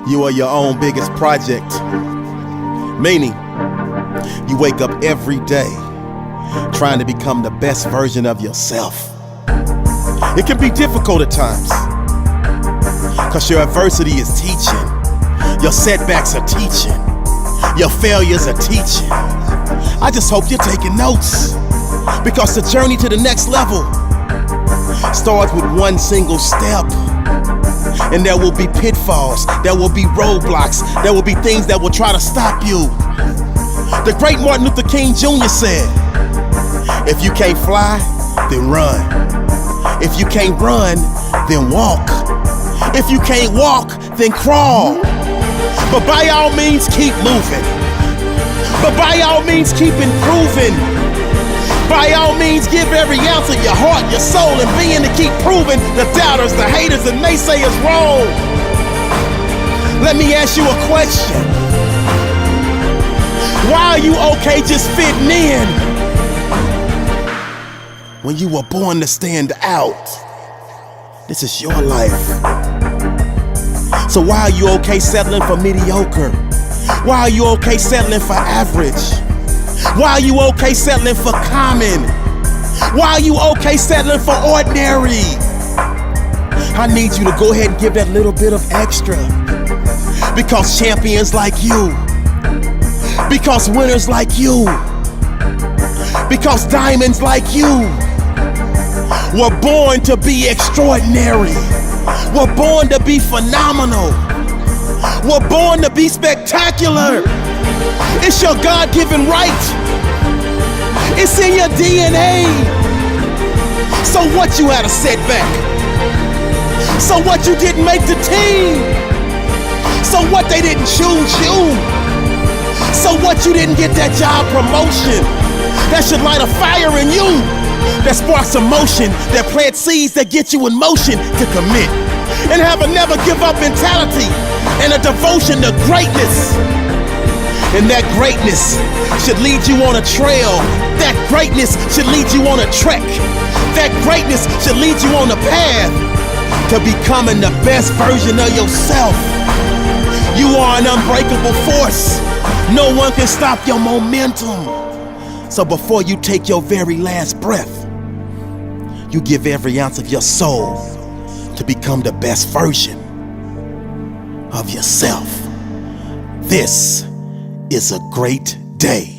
You are your own biggest project. Meaning, you wake up every day trying to become the best version of yourself. It can be difficult at times, cause your adversity is teaching. Your setbacks are teaching. Your failures are teaching. I just hope you're taking notes, because the journey to the next level starts with one single step. And there will be pitfalls, there will be roadblocks, there will be things that will try to stop you. The great Martin Luther King Jr. said, if you can't fly, then run. If you can't run, then walk. If you can't walk, then crawl. But by all means, keep moving. But by all means, keep improving. By all means, give every ounce of your heart, your soul, and being to keep proving the doubters, the haters, and naysayers wrong. Let me ask you a question. Why are you okay just fitting in when you were born to stand out? This is your life. So why are you okay settling for mediocre? Why are you okay settling for average? Why are you okay settling for common? Why are you okay settling for ordinary? I need you to go ahead and give that little bit of extra. Because champions like you, because winners like you, because diamonds like you were born to be extraordinary. We're born to be phenomenal. We're born to be spectacular. It's your God-given right. It's in your DNA. So what, you had a setback? So what, you didn't make the team? So what, they didn't choose you? So what, you didn't get that job promotion? That should light a fire in you, that sparks emotion, that plants seeds that get you in motion to commit and have a never give up mentality and a devotion to greatness. And that greatness should lead you on a trail. That greatness should lead you on a trek. That greatness should lead you on a path to becoming the best version of yourself. You are an unbreakable force. No one can stop your momentum. So before you take your very last breath, you give every ounce of your soul to become the best version of yourself. This is a great day.